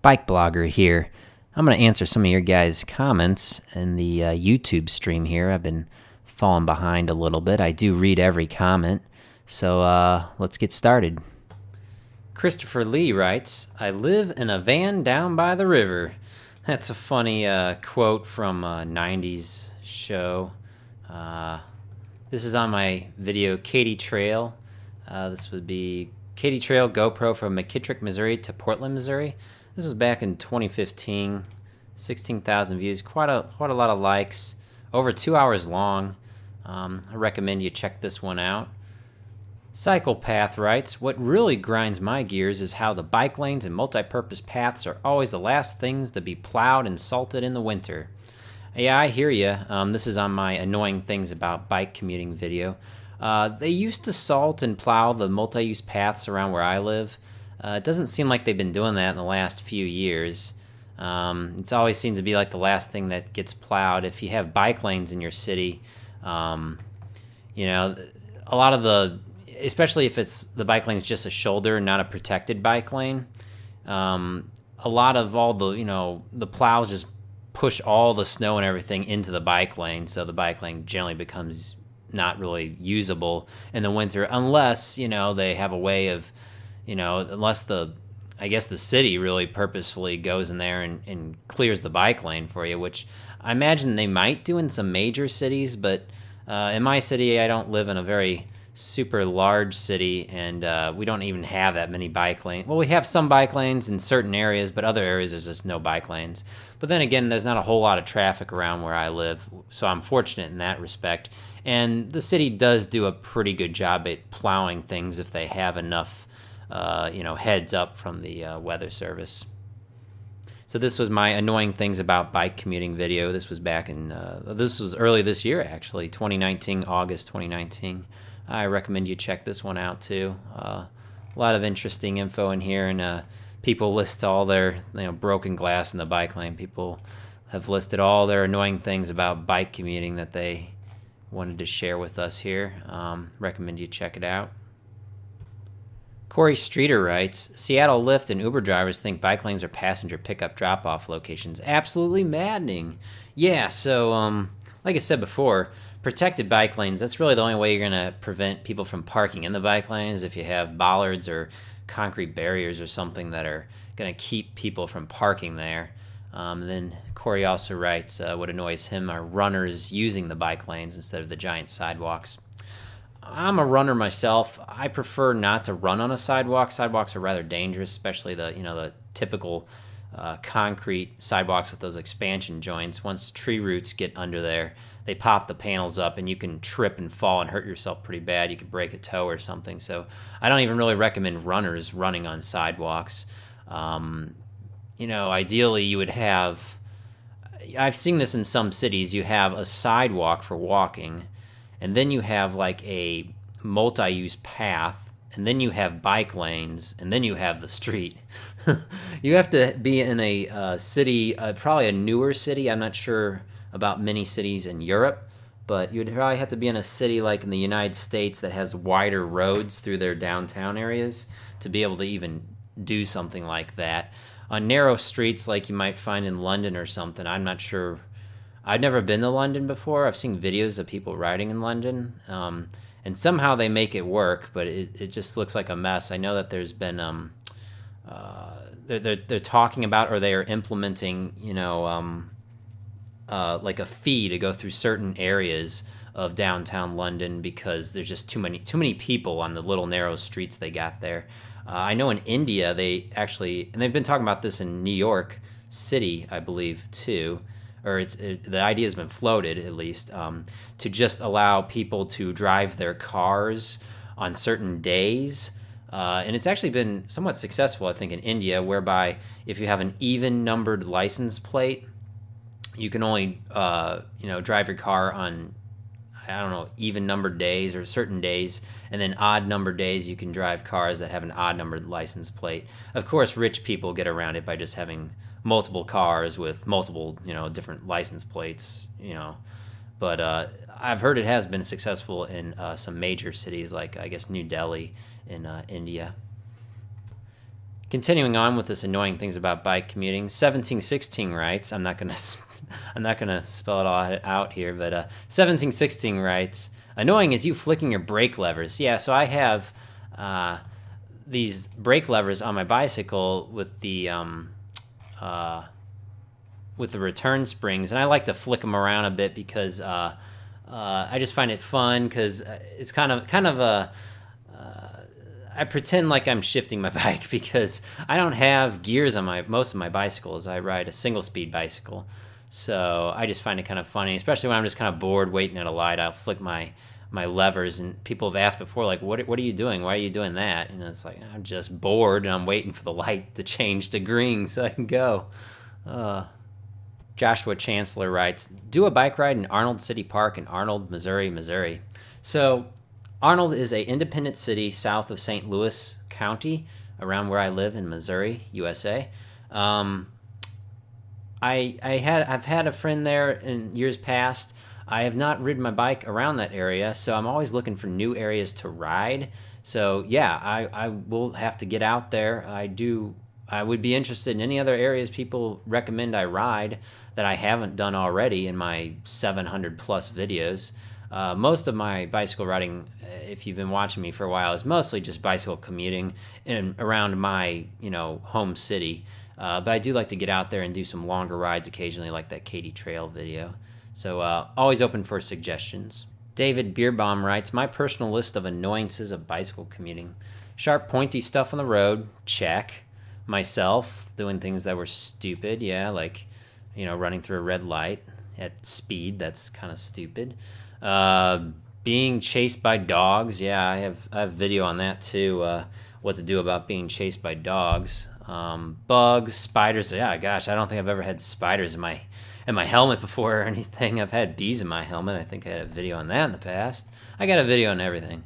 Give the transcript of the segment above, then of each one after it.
Bike Blogger here. I'm going to answer some of your guys' comments in the YouTube stream here. I've been falling behind a little bit. I do read every comment, so let's get started. Christopher Lee writes, I live in a van down by the river. That's a funny quote from a 90s show. This is on my video Katy Trail. This would be Katy Trail GoPro from McKittrick, Missouri to Portland, Missouri. This was back in 2015. 16,000 views, quite a lot of likes, over 2 hours long. I recommend you check this one out. Cycle Path writes, what really grinds my gears is how the bike lanes and multi-purpose paths are always the last things to be plowed and salted in the winter. Yeah, I hear you. This is on my annoying things about bike commuting video. They used to salt and plow the multi-use paths around where I live. It doesn't seem like they've been doing that in the last few years. It always seems to be like the last thing that gets plowed. If you have bike lanes in your city, a lot of the, especially if it's the bike lane is just a shoulder, not a protected bike lane, a lot of all the, the plows just push all the snow and everything into the bike lane, so the bike lane generally becomes not really usable in the winter unless, they have a way of, unless the city really purposefully goes in there and clears the bike lane for you, which I imagine they might do in some major cities, but in my city, I don't live in a very super large city, and we don't even have that many bike lanes. Well, we have some bike lanes in certain areas, but other areas there's just no bike lanes. But then again, there's not a whole lot of traffic around where I live, so I'm fortunate in that respect. And the city does do a pretty good job at plowing things if they have enough heads up from the weather service. So this was my annoying things about bike commuting video. This was back in, this was early this year actually, August 2019. I recommend you check this one out too. A lot of interesting info in here, and people list all their broken glass in the bike lane. People have listed all their annoying things about bike commuting that they wanted to share with us here. Recommend you check it out. Corey Streeter writes, Seattle Lyft and Uber drivers think bike lanes are passenger pickup drop-off locations. Absolutely maddening. Yeah, so like I said before, protected bike lanes, that's really the only way you're going to prevent people from parking in the bike lanes, if you have bollards or concrete barriers or something that are going to keep people from parking there. Then Corey also writes, what annoys him are runners using the bike lanes instead of the giant sidewalks. I'm a runner myself. I prefer not to run on a sidewalk. Sidewalks are rather dangerous, especially the typical concrete sidewalks with those expansion joints. Once tree roots get under there, they pop the panels up and you can trip and fall and hurt yourself pretty bad. You could break a toe or something. So I don't even really recommend runners running on sidewalks. Ideally you would have, I've seen this in some cities, you have a sidewalk for walking, and then you have like a multi-use path, and then you have bike lanes, and then you have the street. You have to be in a city, probably a newer city. I'm not sure about many cities in Europe, but you'd probably have to be in a city like in the United States that has wider roads through their downtown areas to be able to even do something like that. On narrow streets like you might find in London or something, I'm not sure. I've never been to London before. I've seen videos of people riding in London, and somehow they make it work, but it just looks like a mess. I know that there's been they're talking about, or they are implementing, like a fee to go through certain areas of downtown London because there's just too many people on the little narrow streets they got there. I know in India they actually, and they've been talking about this in New York City, I believe, too. Or the idea has been floated, at least, to just allow people to drive their cars on certain days. And it's actually been somewhat successful, I think, in India, whereby if you have an even-numbered license plate, you can only, drive your car on, even-numbered days or certain days, and then odd-numbered days you can drive cars that have an odd-numbered license plate. Of course, rich people get around it by just having multiple cars with multiple, different license plates, But I've heard it has been successful in some major cities like, I guess, New Delhi in India. Continuing on with this annoying things about bike commuting, 1716 writes, I'm not gonna spell it all out here, but 1716 writes, annoying is you flicking your brake levers. Yeah, so I have these brake levers on my bicycle with the return springs, and I like to flick them around a bit because I just find it fun because it's kind of a I pretend like I'm shifting my bike because I don't have gears on most of my bicycles. I ride a single speed bicycle, so I just find it kind of funny, especially when I'm just kind of bored waiting at a light. I'll flick my levers, and people have asked before, like, what are you doing? Why are you doing that? And it's like, I'm just bored and I'm waiting for the light to change to green so I can go. Joshua Chancellor writes, do a bike ride in Arnold City Park in Arnold, Missouri. So Arnold is an independent city south of St. Louis County, around where I live in Missouri, USA. I've had a friend there in years past. I have not ridden my bike around that area, so I'm always looking for new areas to ride. So yeah, I will have to get out there. I would be interested in any other areas people recommend I ride that I haven't done already in my 700 plus videos. Most of my bicycle riding, if you've been watching me for a while, is mostly just bicycle commuting in around my home city. But I do like to get out there and do some longer rides occasionally, like that Katy trail video. So always open for suggestions. David Beerbaum writes, my personal list of annoyances of bicycle commuting. Sharp, pointy stuff on the road, check. Myself doing things that were stupid, yeah, like running through a red light at speed, that's kind of stupid. Being chased by dogs, yeah, I have video on that too, what to do about being chased by dogs. Bugs, spiders, yeah, gosh, I don't think I've ever had spiders in my helmet before or anything. I've had bees in my helmet. I think I had a video on that in the past. I got a video on everything.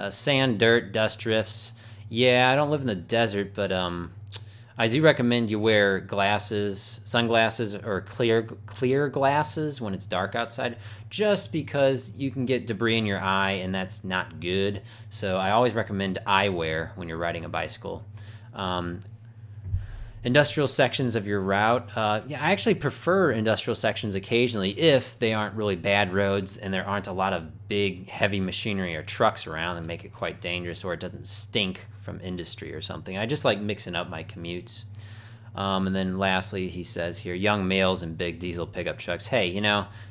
Sand, dirt, dust drifts. Yeah, I don't live in the desert, but I do recommend you wear sunglasses, or clear glasses when it's dark outside, just because you can get debris in your eye, and that's not good. So I always recommend eyewear when you're riding a bicycle. Industrial sections of your route. Yeah, I actually prefer industrial sections occasionally if they aren't really bad roads and there aren't a lot of big, heavy machinery or trucks around and make it quite dangerous, or it doesn't stink from industry or something. I just like mixing up my commutes. And then lastly, he says here, young males in big diesel pickup trucks. Hey,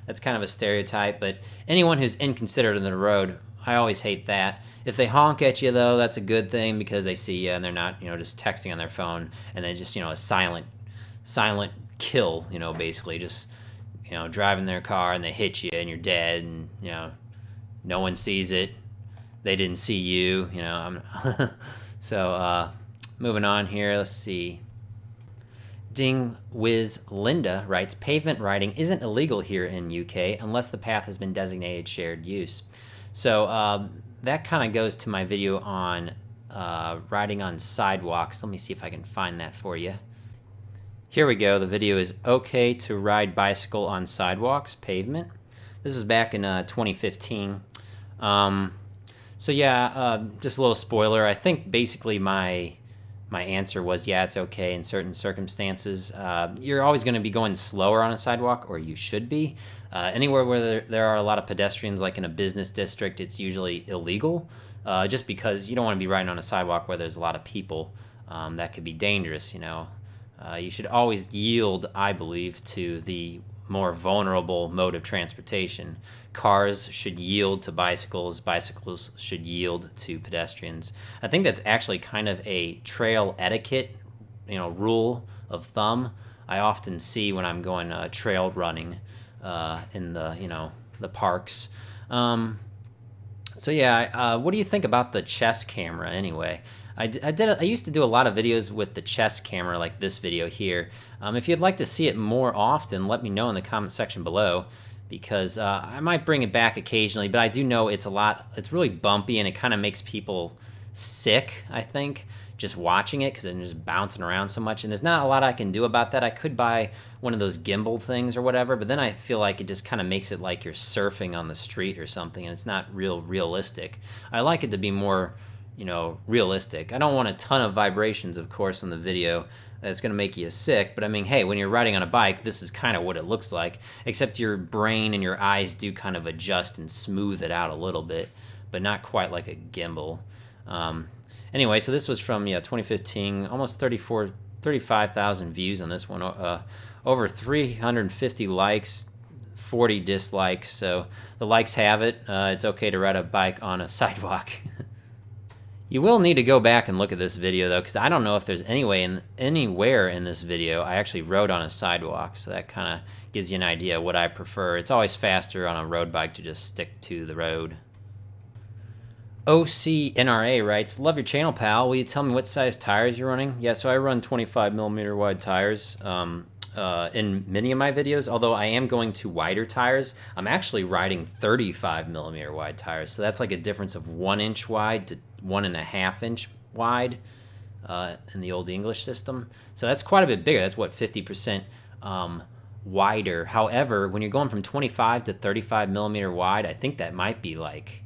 that's kind of a stereotype, but anyone who's inconsiderate on the road, I always hate that. If they honk at you, though, that's a good thing because they see you and they're not, just texting on their phone, and they just, a silent kill, basically just, driving their car and they hit you and you're dead, and, no one sees it. They didn't see you, So, moving on here, let's see. Ding Whiz Linda writes, pavement riding isn't illegal here in UK unless the path has been designated shared use. So that kind of goes to my video on riding on sidewalks. Let me see if I can find that for you. Here we go. The video is okay to ride bicycle on sidewalks, pavement. This is back in 2015. So yeah, just a little spoiler. I think basically my answer was, yeah, it's okay in certain circumstances. You're always going to be going slower on a sidewalk, or you should be. Anywhere where there are a lot of pedestrians, like in a business district, it's usually illegal, just because you don't want to be riding on a sidewalk where there's a lot of people. That could be dangerous, You should always yield, I believe, to the more vulnerable mode of transportation. Cars should yield to bicycles. Bicycles should yield to pedestrians. I think that's actually kind of a trail etiquette, rule of thumb. I often see when I'm going trail running in the parks. So yeah, what do you think about the chest camera anyway? I used to do a lot of videos with the chest camera, like this video here. If you'd like to see it more often, let me know in the comment section below, because I might bring it back occasionally, but I do know it's really bumpy, and it kind of makes people sick, I think, just watching it, because it's just bouncing around so much, and there's not a lot I can do about that. I could buy one of those gimbal things or whatever, but then I feel like it just kind of makes it like you're surfing on the street or something, and it's not realistic. I like it to be more realistic. I don't want a ton of vibrations, of course, in the video. That's going to make you sick. But I mean, hey, when you're riding on a bike, this is kind of what it looks like, except your brain and your eyes do kind of adjust and smooth it out a little bit, but not quite like a gimbal. Anyway, so this was from 2015, almost 35,000 views on this one, over 350 likes, 40 dislikes. So the likes have it. It's okay to ride a bike on a sidewalk. You will need to go back and look at this video though, because I don't know if there's anywhere in this video I actually rode on a sidewalk. So that kind of gives you an idea of what I prefer. It's always faster on a road bike to just stick to the road. OCNRA writes, love your channel, pal. Will you tell me what size tires you're running? Yeah, so I run 25mm wide tires in many of my videos, although I am going to wider tires. I'm actually riding 35mm wide tires, so that's like a difference of 1 inch wide to 1.5 inch wide in the old English system. So that's quite a bit bigger. That's what, 50% wider. However, when you're going from 25 to 35mm wide, I think that might be like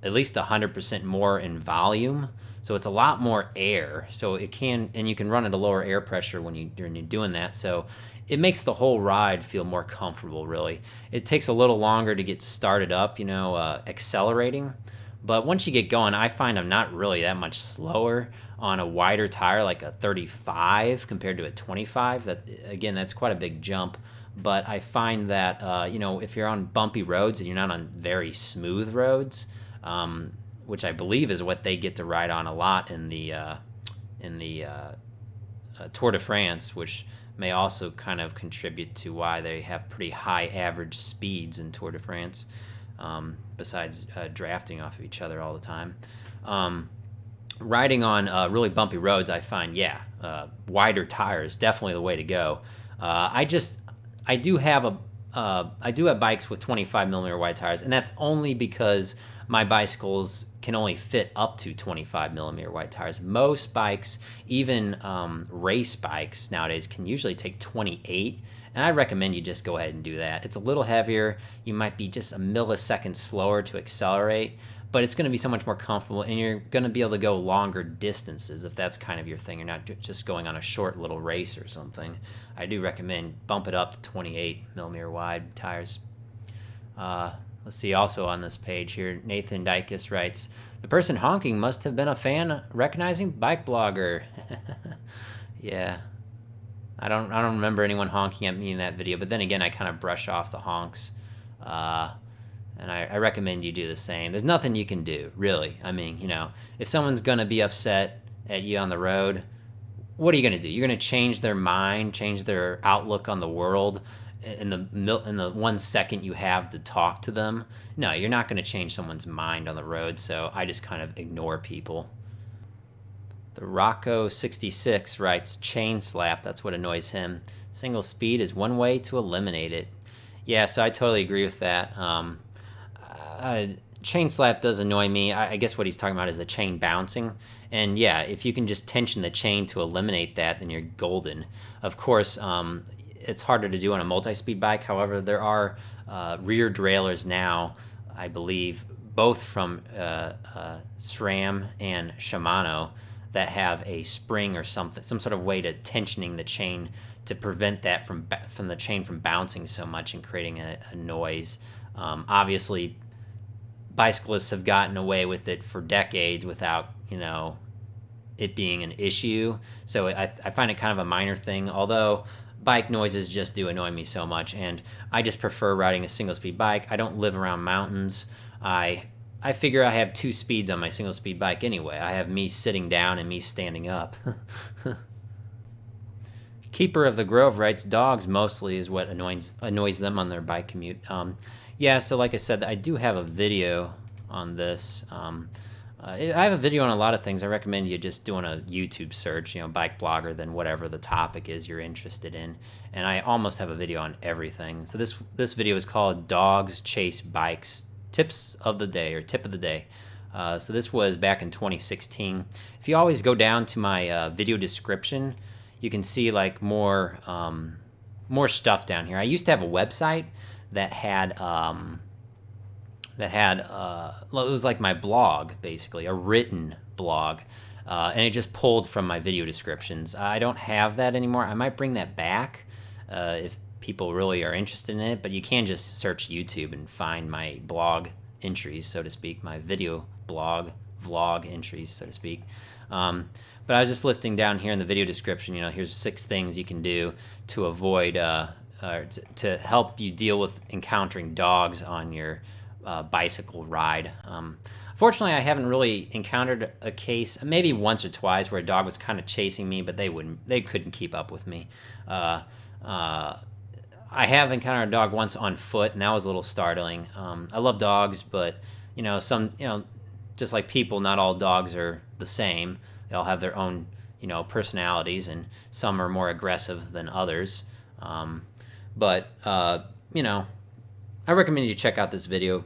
at least 100% more in volume. So it's a lot more air. So it can, and you can run at a lower air pressure when you're doing that. So it makes the whole ride feel more comfortable, really. It takes a little longer to get started up, accelerating. But once you get going, I find I'm not really that much slower on a wider tire, like a 35 compared to a 25. That's quite a big jump. But I find that, if you're on bumpy roads and you're not on very smooth roads, which I believe is what they get to ride on a lot in the Tour de France, which may also kind of contribute to why they have pretty high average speeds in Tour de France, besides drafting off of each other all the time. Riding on really bumpy roads, I find, wider tires definitely the way to go. I do have bikes with 25mm wide tires, and that's only because my bicycles can only fit up to 25mm wide tires. Most bikes, even race bikes nowadays, can usually take 28, and I recommend you just go ahead and do that. It's a little heavier. You might be just a millisecond slower to accelerate, but it's going to be so much more comfortable, and you're going to be able to go longer distances if that's kind of your thing. You're not just going on a short little race or something. I do recommend bump it up to 28mm wide tires. Let's see, also on this page here, Nathan Dykes writes, the person honking must have been a fan recognizing Bike Blogger. Yeah. I don't remember anyone honking at me in that video, but then again, I kind of brush off the honks. And I recommend you do the same. There's nothing you can do, really. I mean, if someone's going to be upset at you on the road, what are you going to do? You're going to change their mind, change their outlook on the world in the 1 second you have to talk to them? No, you're not going to change someone's mind on the road, so I just kind of ignore people. The Rocco66 writes, chain slap, that's what annoys him. Single speed is one way to eliminate it. Yeah, so I totally agree with that. Chain slap does annoy me. I guess what he's talking about is the chain bouncing. And yeah, if you can just tension the chain to eliminate that, then you're golden. Of course, it's harder to do on a multi-speed bike. However, there are rear derailleurs now, I believe, both from SRAM and Shimano, that have a spring or something, some sort of way to tensioning the chain to prevent that from the chain from bouncing so much and creating a noise. Obviously, bicyclists have gotten away with it for decades without, it being an issue. So I find it kind of a minor thing, although bike noises just do annoy me so much, and I just prefer riding a single-speed bike. I don't live around mountains. I figure I have 2 speeds on my single-speed bike anyway. I have me sitting down and me standing up. Keeper of the Grove writes, dogs mostly is what annoys them on their bike commute. Yeah, so like I said, I do have a video on this. I have a video on a lot of things. I recommend you just doing a YouTube search, Bike Blogger, then whatever the topic is you're interested in. And I almost have a video on everything. So this video is called Dogs Chase Bikes, Tips of the Day, or Tip of the Day. So this was back in 2016. If you always go down to my video description, you can see like more stuff down here. I used to have a website that had that had it was like my blog, basically a written blog, and it just pulled from my video descriptions. I don't have that anymore. I might bring that back if people really are interested in it, but you can just search YouTube and find my blog entries, so to speak, my video blog vlog entries, so to speak. But I was just listing down here in the video description, here's 6 things you can do to avoid to help you deal with encountering dogs on your bicycle ride. Fortunately, I haven't really encountered a case, maybe once or twice, where a dog was kind of chasing me, but they couldn't keep up with me. I have encountered a dog once on foot, and that was a little startling. I love dogs, but just like people, not all dogs are the same. They all have their own, personalities, and some are more aggressive than others. But I recommend you check out this video.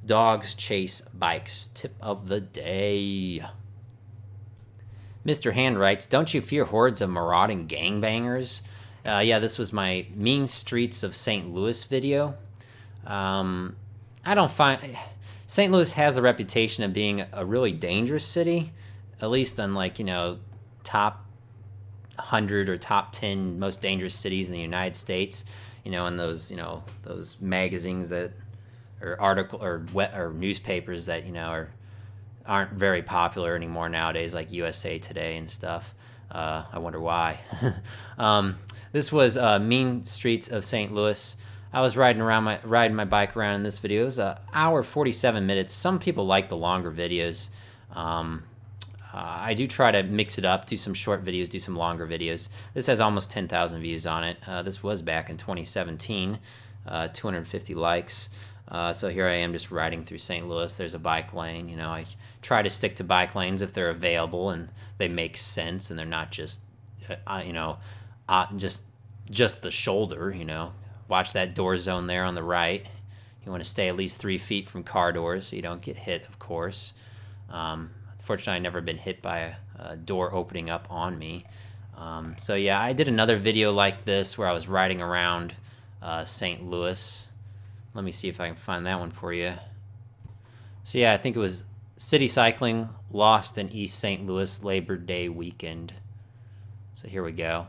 Dogs chase bikes. Tip of the day. Mr. Hand writes, don't you fear hordes of marauding gangbangers? Yeah, this was my Mean Streets of St. Louis video. I don't find... St. Louis has a reputation of being a really dangerous city, at least on top 100 or top 10 most dangerous cities in the United States. In those those magazines that or newspapers that aren't very popular anymore nowadays, like USA Today and stuff. I wonder why. This was Mean Streets of St. Louis. I was riding my bike around in this video. It was an hour 47 minutes. Some people like the longer videos. I do try to mix it up, do some short videos, do some longer videos. This has almost 10,000 views on it. This was back in 2017, 250 likes. So here I am just riding through St. Louis. There's a bike lane. I try to stick to bike lanes if they're available and they make sense and they're not just, just the shoulder. Watch that door zone there on the right. You want to stay at least 3 feet from car doors so you don't get hit, of course. Fortunately, I've never been hit by a door opening up on me. So yeah, I did another video like this where I was riding around St. Louis. Let me see if I can find that one for you. So yeah, I think it was City Cycling Lost in East St. Louis Labor Day weekend. So here we go.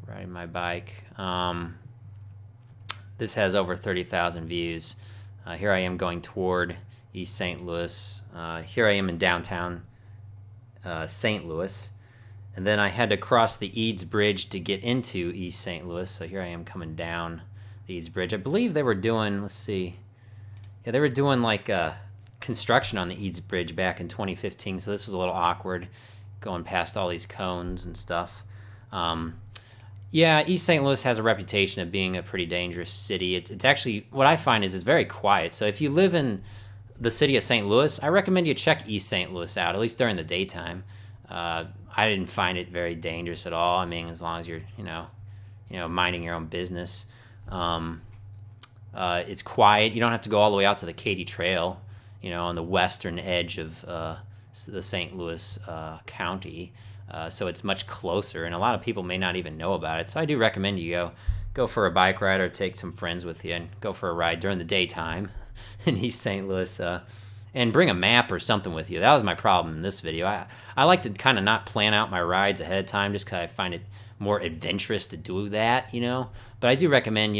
Riding my bike. This has over 30,000 views. Here I am going toward East St. Louis. Here I am in downtown St. Louis. And then I had to cross the Eads Bridge to get into East St. Louis. So here I am coming down the Eads Bridge. I believe they were doing, let's see. Yeah, they were doing like construction on the Eads Bridge back in 2015. So this was a little awkward going past all these cones and stuff. Yeah, East St. Louis has a reputation of being a pretty dangerous city. It's actually, what I find is it's very quiet. So if you live in the city of St. Louis, I recommend you check East St. Louis out, at least during the daytime. I didn't find it very dangerous at all. I mean, as long as you're, minding your own business. It's quiet. You don't have to go all the way out to the Katy Trail, on the western edge of the St. Louis County. So it's much closer, and a lot of people may not even know about it. So I do recommend you go for a bike ride or take some friends with you and go for a ride during the daytime in East St. Louis, and bring a map or something with you. That was my problem in this video. I like to kind of not plan out my rides ahead of time just because I find it more adventurous to do that, But I do recommend,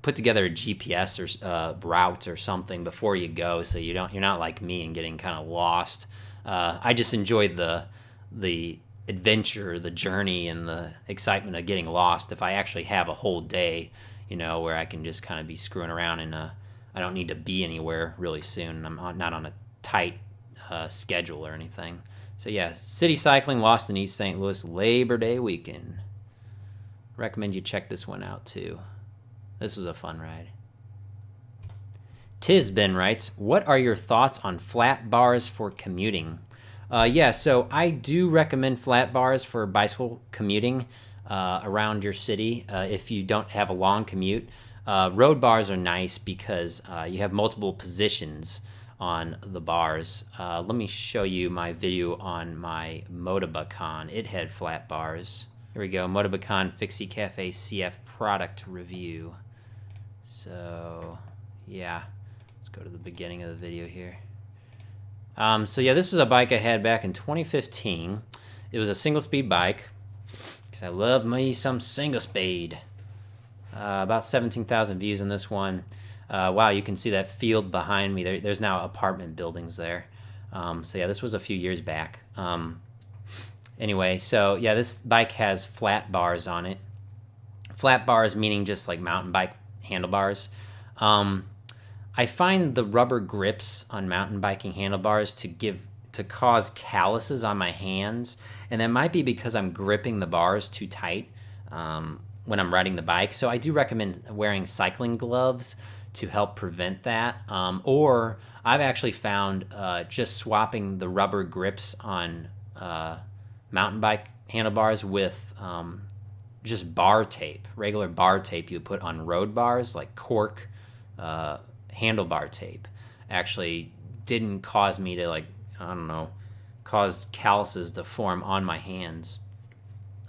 put together a GPS or route or something before you go, so you're not like me and getting kind of lost. I just enjoy the adventure, the journey, and the excitement of getting lost. If I actually have a whole day, where I can just kind of be screwing around and I don't need to be anywhere really soon. I'm not on a tight schedule or anything. So yeah, City Cycling Lost in East St. Louis Labor Day weekend. Recommend you check this one out too. This was a fun ride. Tisben writes, what are your thoughts on flat bars for commuting? Yeah, so I do recommend flat bars for bicycle commuting around your city if you don't have a long commute. Road bars are nice because you have multiple positions on the bars. Let me show you my video on my Motobecane. It had flat bars. Here we go, Motobecane Fixie Cafe CF product review. So, yeah, Let's go to the beginning of the video here. So yeah, this was a bike I had back in 2015. It was a single speed bike, because I love me some single speed. About 17,000 views in this one. Wow, you can see that field behind me. There's now apartment buildings there. So yeah, this was a few years back. Anyway, so yeah, this bike has flat bars on it. Flat bars meaning just like mountain bike handlebars. I find the rubber grips on mountain biking handlebars to cause calluses on my hands, and that might be because I'm gripping the bars too tight when I'm riding the bike. So I do recommend wearing cycling gloves to help prevent that. Or I've actually found just swapping the rubber grips on mountain bike handlebars with just bar tape, regular bar tape you put on road bars, like cork handlebar tape, actually didn't cause me to, like, I don't know, cause calluses to form on my hands.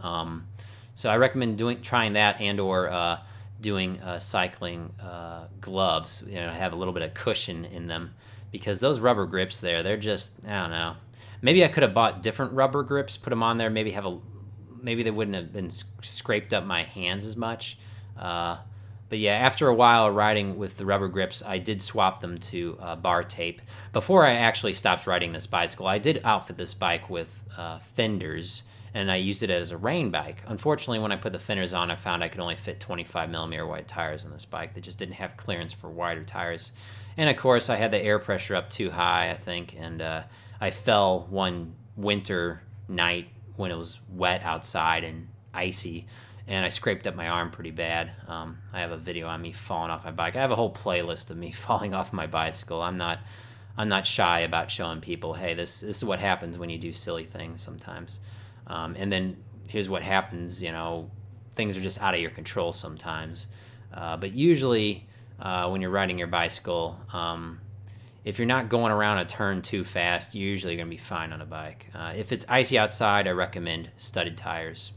So I recommend trying that, and or doing cycling gloves, have a little bit of cushion in them, because those rubber grips they're just, I don't know. Maybe I could have bought different rubber grips, put them on there, maybe they wouldn't have been scraped up my hands as much. But yeah, after a while riding with the rubber grips, I did swap them to bar tape. Before I actually stopped riding this bicycle, I did outfit this bike with fenders, and I used it as a rain bike. Unfortunately, when I put the fenders on, I found I could only fit 25 millimeter wide tires on this bike. They just didn't have clearance for wider tires. And of course, I had the air pressure up too high, I think, and I fell one winter night when it was wet outside and icy, and I scraped up my arm pretty bad. I have a video on me falling off my bike. I have a whole playlist of me falling off my bicycle. I'm not shy about showing people, hey, this is what happens when you do silly things sometimes. And then here's what happens, things are just out of your control sometimes. But usually when you're riding your bicycle, if you're not going around a turn too fast, you're usually going to be fine on a bike. If it's icy outside, I recommend studded tires.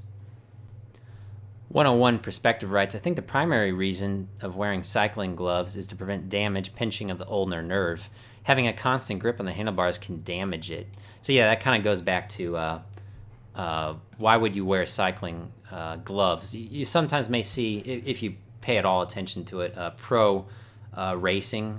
101 Perspective writes, I think the primary reason of wearing cycling gloves is to prevent damage, pinching of the ulnar nerve. Having a constant grip on the handlebars can damage it. So yeah, that kind of goes back to why would you wear cycling gloves? You sometimes may see, if you pay at all attention to it, pro racing,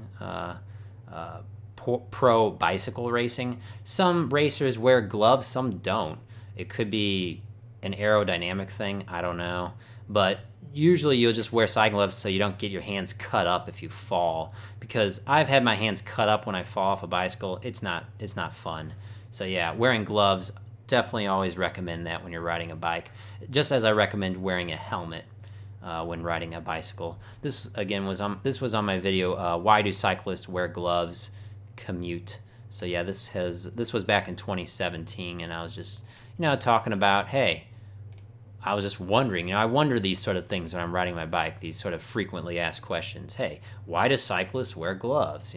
pro bicycle racing. Some racers wear gloves, some don't. It could be an aerodynamic thing, I don't know, but usually you'll just wear cycling gloves so you don't get your hands cut up if you fall, because I've had my hands cut up when I fall off a bicycle. It's not fun. So yeah, wearing gloves, definitely always recommend that when you're riding a bike, just as I recommend wearing a helmet when riding a bicycle. This again was on my video, why do cyclists wear gloves, Commute. So yeah, this was back in 2017, and I was just talking about, hey, I was just wondering, I wonder these sort of things when I'm riding my bike, these sort of frequently asked questions. Hey, why do cyclists wear gloves?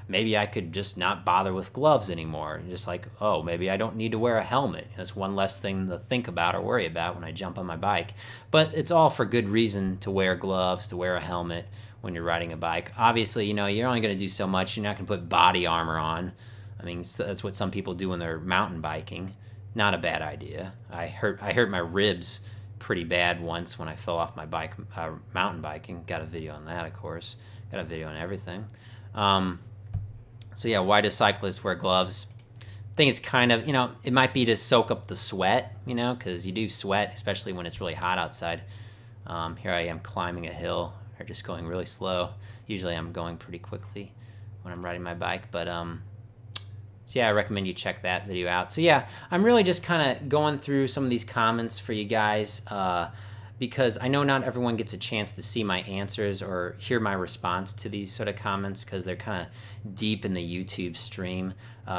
Maybe I could just not bother with gloves anymore. Just like, oh, maybe I don't need to wear a helmet. That's one less thing to think about or worry about when I jump on my bike. But it's all for good reason to wear gloves, to wear a helmet when you're riding a bike. Obviously, you're only going to do so much. You're not going to put body armor on. I mean, that's what some people do when they're mountain biking. Not a bad idea. I hurt my ribs pretty bad once when I fell off my bike mountain biking. Got a video on that, of course. Got a video on everything. So yeah, why do cyclists wear gloves? I think it's kind of, it might be to soak up the sweat, because you do sweat, especially when it's really hot outside. Here I am climbing a hill, or just going really slow. Usually I'm going pretty quickly when I'm riding my bike, but so yeah, I recommend you check that video out. So yeah, I'm really just kind of going through some of these comments for you guys, because I know not everyone gets a chance to see my answers or hear my response to these sort of comments, because they're kind of deep in the YouTube stream.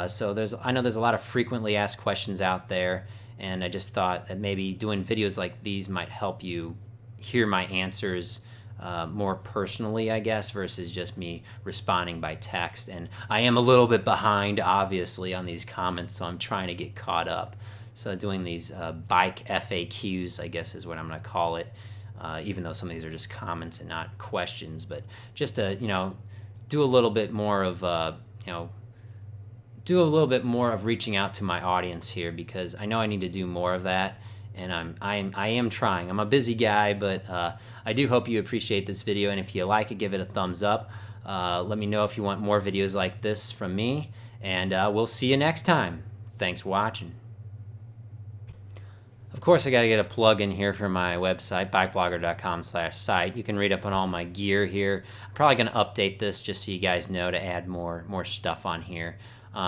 So I know there's a lot of frequently asked questions out there, and I just thought that maybe doing videos like these might help you hear my answers more personally, I guess, versus just me responding by text. And I am a little bit behind, obviously, on these comments, so I'm trying to get caught up. So doing these bike FAQs, I guess, is what I'm going to call it, even though some of these are just comments and not questions, but just to, do a little bit more of do a little bit more of reaching out to my audience here, because I know I need to do more of that, and I am trying. I'm a busy guy, but I do hope you appreciate this video, and if you like it, give it a thumbs up. Let me know if you want more videos like this from me, and we'll see you next time. Thanks for watching. Of course, I got to get a plug in here for my website, bikeblogger.com/site. You can read up on all my gear here. I'm probably going to update this just so you guys know to add more stuff on here.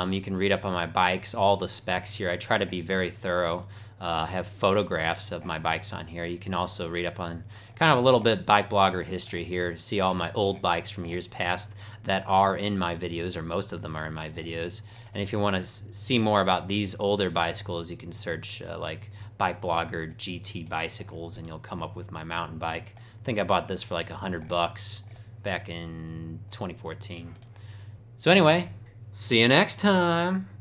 You can read up on my bikes, all the specs here. I try to be very thorough. Have photographs of my bikes on here. You can also read up on kind of a little bit bike blogger history here. See all my old bikes from years past that are in my videos, or most of them are in my videos. And if you want to see more about these older bicycles, you can search like Bike Blogger GT bicycles, and you'll come up with my mountain bike. I think I bought this for like $100 back in 2014. So anyway, see you next time.